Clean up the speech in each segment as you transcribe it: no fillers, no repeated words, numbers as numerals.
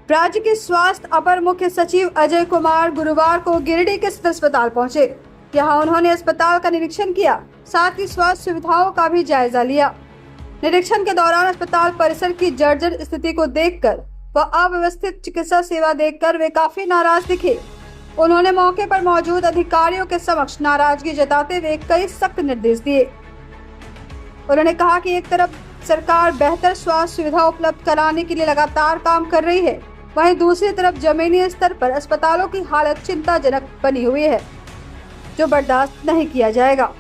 राज्य के स्वास्थ्य अपर मुख्य सचिव अजय कुमार गुरुवार को गिरिडीह के सदर अस्पताल पहुंचे। यहां उन्होंने अस्पताल का निरीक्षण किया, साथ ही स्वास्थ्य सुविधाओं का भी जायजा लिया। निरीक्षण के दौरान अस्पताल परिसर की जर्जर स्थिति को देखकर व अव्यवस्थित चिकित्सा सेवा देखकर वे काफी नाराज दिखे। उन्होंने मौके पर मौजूद अधिकारियों के समक्ष नाराजगी जताते हुए कई सख्त निर्देश दिए। उन्होंने कहा कि एक तरफ सरकार बेहतर स्वास्थ्य सुविधा उपलब्ध कराने के लिए लगातार काम कर रही है, वहीं दूसरी तरफ जमीनी स्तर पर अस्पतालों की हालत चिंताजनक बनी हुई है, जो बर्दाश्त नहीं किया जाएगा।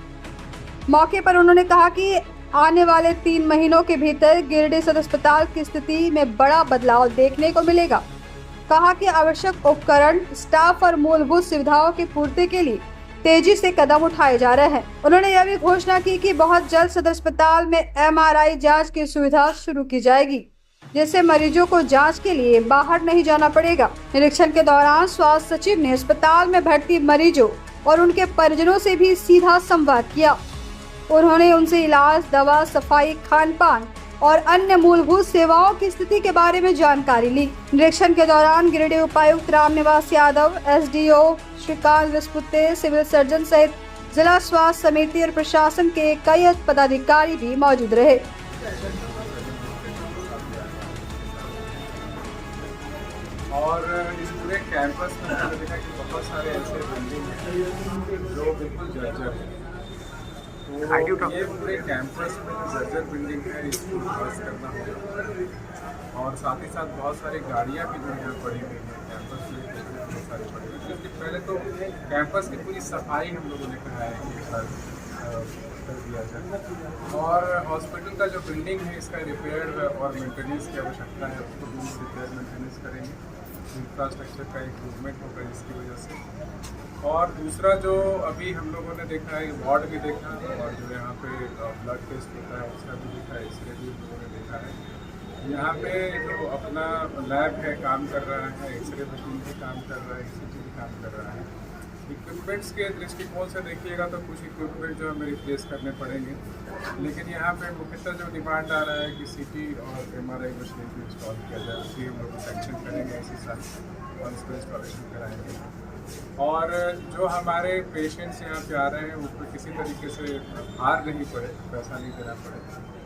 मौके पर उन्होंने कहा कि आने वाले 3 महीनों के भीतर गिरिडीह सदर अस्पताल की स्थिति में बड़ा बदलाव देखने को मिलेगा। कहा कि आवश्यक उपकरण, स्टाफ और मूलभूत सुविधाओं की पूर्ति के लिए तेजी से कदम उठाए जा रहे हैं। उन्होंने यह भी घोषणा की कि बहुत जल्द सदर अस्पताल में MRI जांच की सुविधा शुरू की जाएगी, जिससे मरीजों को जांच के लिए बाहर नहीं जाना पड़ेगा। निरीक्षण के दौरान स्वास्थ्य सचिव ने अस्पताल में भर्ती मरीजों और उनके परिजनों से भी सीधा संवाद किया। उन्होंने उनसे इलाज, दवा, सफाई, खान पान और अन्य मूलभूत सेवाओं की स्थिति के बारे में जानकारी ली। निरीक्षण के दौरान गिरिडीह उपायुक्त Ramniwas Yadav, SDO Shrikant Vispute, civil surgeon सहित जिला स्वास्थ्य समिति और प्रशासन के कई पदाधिकारी भी मौजूद रहे। और इस पूरे कैंपस में मैंने देखा कि बहुत सारे ऐसे बिल्डिंग हैं जो बिल्कुल जर्जर है। तो ये पूरे कैंपस में जो जर्जर बिल्डिंग है इसको विकास करना होगा। और साथ ही साथ बहुत सारी गाड़ियाँ भी जो यहाँ पड़ी हुई हैं कैंपस में, बहुत सारी पड़ी हुई है। इसके पहले तो कैंपस की पूरी सफाई हम लोगों ने कहा है कि कर दिया जाए। और हॉस्पिटल का जो बिल्डिंग है इसका रिपेयर और मेंटेनेंस की आवश्यकता है, उसको भी रिपेयर मेंटेनेंस करेंगे। इंफ्रास्ट्रक्चर का इम्प्रूवमेंट होगा इसकी वजह से। और दूसरा जो अभी हम लोगों ने देखा है, वार्ड भी देखा और जो यहाँ पे ब्लड टेस्ट होता है उसका भी देखा है, इसके भी हम लोगों ने देखा है। यहाँ पे जो अपना लैब है काम कर रहा है, एक्सरे मशीन भी काम कर रहा है, ECG भी काम कर रहा है। इक्विपमेंट्स के दृष्टिकोण से देखिएगा तो कुछ इक्विपमेंट जो हमें रिप्लेस करने पड़ेंगे, लेकिन यहाँ पे मुख्यतः जो डिमांड आ रहा है कि CT और MRI मशीन भी इंस्टॉल किया जाए, उसकी हम लोग सेंक्शन करेंगे इसी साल और इसको इंस्टॉलेशन कराएंगे। और जो हमारे पेशेंट्स यहाँ पे आ रहे हैं वो किसी तरीके से हार नहीं पड़े, पैसा नहीं देना पड़े,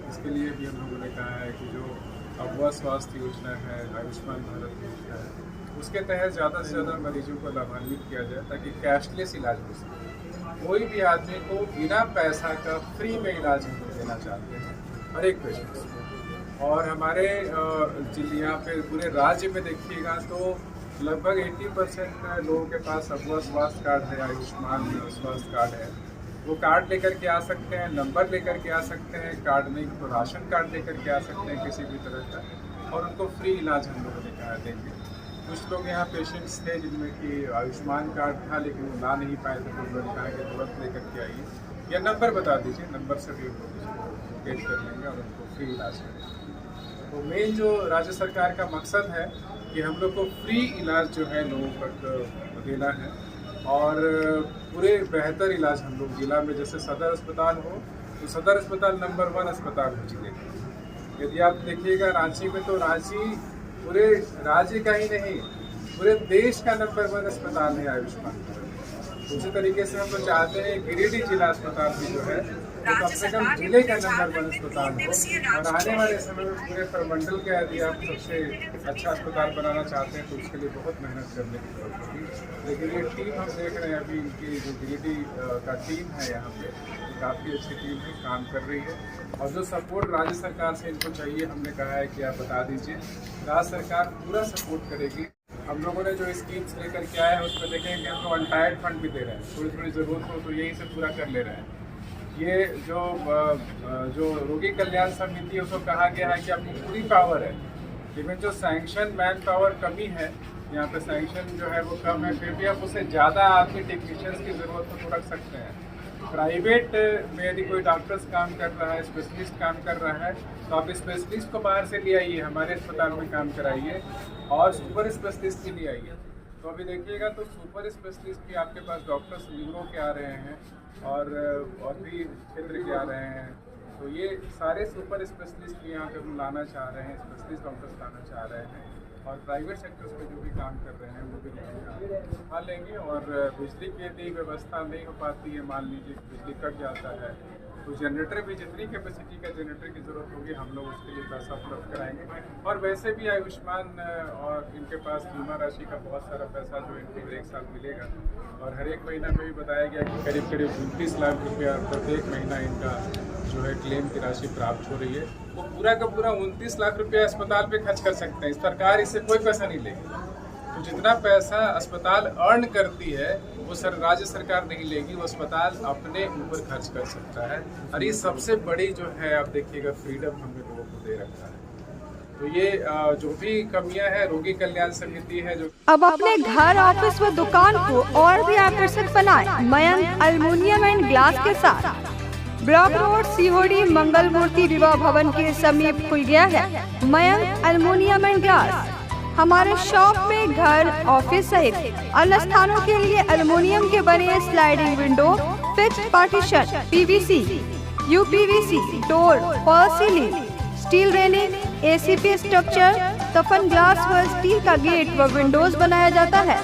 इसके लिए भी हम लोगों ने कहा है कि जो अव्वा स्वास्थ्य योजना है, आयुष्मान भारत योजना है, उसके तहत ज़्यादा से ज़्यादा मरीजों को लाभान्वित किया जाए ताकि कैशलेस इलाज हो सके। कोई भी आदमी को बिना पैसा का फ्री में इलाज हम देना चाहते हैं हर एक पेशेंट को। और हमारे यहाँ पे पूरे राज्य में देखिएगा तो लगभग 80% लोगों के पास अव्वा स्वास्थ्य कार्ड है, आयुष्मान स्वास्थ्य कार्ड है। वो कार्ड लेकर के आ सकते हैं, नंबर लेकर के आ सकते हैं, कार्ड नहीं तो राशन कार्ड लेकर के आ सकते हैं किसी भी तरह का, और उनको फ्री इलाज हम लोगों ने कहा देंगे। कुछ लोग यहाँ पेशेंट्स थे जिनमें कि आयुष्मान कार्ड था लेकिन वो ला नहीं पाए थे, तो उन्होंने कहा कि तुरंत लेकर के आइए या नंबर बता दीजिए, नंबर से भी लोकेट कर लेंगे और उनको फ्री इलाज करेंगे। तो मेन जो राज्य सरकार का मकसद है कि हम लोग को फ्री इलाज जो है लोगों तक देना है और पूरे बेहतर इलाज हम लोग जिला में, जैसे सदर अस्पताल हो तो सदर अस्पताल नंबर 1 अस्पताल हो जिले का। यदि आप देखिएगा रांची में तो रांची पूरे राज्य का ही नहीं पूरे देश का नंबर 1 अस्पताल है आयुष्मान भारत। उसी तरीके से हम लोग चाहते हैं गिरिडीह जिला अस्पताल भी जो है तो कम से कम जिले का नंबर 1 अस्पताल हो। और आने वाले समय में पूरे प्रमंडल का यदि आप सबसे अच्छा अस्पताल बनाना चाहते हैं तो उसके लिए बहुत मेहनत करने की जरूरत होगी। लेकिन ये टीम हम देख रहे हैं अभी इनकी जो गिरिडीह का टीम है यहाँ पे काफ़ी अच्छी टीम है, काम कर रही है। और जो सपोर्ट राज्य सरकार से इनको चाहिए हमने कहा है कि आप बता दीजिए, राज्य सरकार पूरा सपोर्ट करेगी। हम लोगों ने जो स्कीम्स लेकर के आए हैं उसमें देखें कि हम लोग अनटायर्ड फंड भी दे रहे हैं, थोड़ी थोड़ी ज़रूरत हो तो यही से पूरा कर ले रहे हैं। ये जो रोगी कल्याण समिति है उसको कहा गया है कि आपको पूरी पावर है, लेकिन जो सैंक्शन मैन पावर कमी है यहाँ पे, सैंक्शन जो है वो कम है, फिर भी आप उससे ज़्यादा आदमी टेक्नीशियंस की ज़रूरत हो तो रख सकते हैं। प्राइवेट में यदि कोई डॉक्टर्स काम कर रहा है, स्पेशलिस्ट काम कर रहा है तो आप स्पेशलिस्ट को बाहर से ले आइए, हमारे अस्पताल में काम कराइए और सुपर स्पेशलिस्ट भी ले आइए। तो अभी देखिएगा तो सुपर स्पेशलिस्ट भी आपके पास डॉक्टर्स न्यूरो के आ रहे हैं और भी क्षेत्र के आ रहे हैं। तो ये सारे सुपर स्पेशलिस्ट भी यहाँ पे हम लाना चाह रहे हैं, स्पेशलिस्ट डॉक्टर्स लाना चाह रहे हैं। और प्राइवेट सेक्टर्स में जो भी काम कर रहे हैं वो भी उठा लेंगे। और बिजली की यदि व्यवस्था नहीं हो पाती है, मान लीजिए बिजली कट जाता है, तो जनरेटर भी जितनी कैपेसिटी का जनरेटर की ज़रूरत होगी हम लोग उसके लिए पैसा उपलब्ध कराएंगे। और वैसे भी आयुष्मान और इनके पास बीमा राशि का बहुत सारा पैसा जो इनको हर एक साल मिलेगा, और हर एक महीना में भी बताया गया कि करीब करीब 29 लाख रुपया प्रत्येक महीना इनका जो है क्लेम की राशि प्राप्त हो रही है। वो पूरा का पूरा 29 लाख रुपया अस्पताल पे खर्च कर सकते हैं। सरकार इससे कोई पैसा नहीं लेगी। तो जितना पैसा अस्पताल अर्न करती है वो राज्य सरकार नहीं लेगी, वो अस्पताल अपने ऊपर खर्च कर सकता है। और ये सबसे बड़ी जो है आप देखिएगा फ्रीडम हमने लोगों को दे रखा है। तो ये जो भी कमियां है रोगी कल्याण समिति है जो अब अपने घर, ऑफिस व दुकान को और भी आकर्षक बनाए मयंक एल्युमिनियम एंड ग्लास के साथ। ब्लॉक रोड सीहोड़ी मंगल मूर्ति विवाह भवन के समीप खुल गया है मयंक एल्युमिनियम एंड ग्लास। हमारे शॉप में घर, ऑफिस सहित अन्य स्थानों के लिए एल्युमिनियम के बने sliding window, fixed partition, PVC, UPVC, door, fall ceiling, steel railing, ACP structure, तफन ग्लास व स्टील का गेट व विंडोज बनाया जाता है।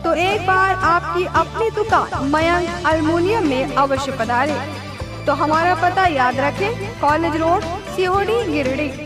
तो एक बार आपकी अपनी दुकान मयंक एल्युमिनियम में अवश्य पधारें। तो हमारा पता याद रखें, कॉलेज रोड, सीहोड़ी, गिरिडीह।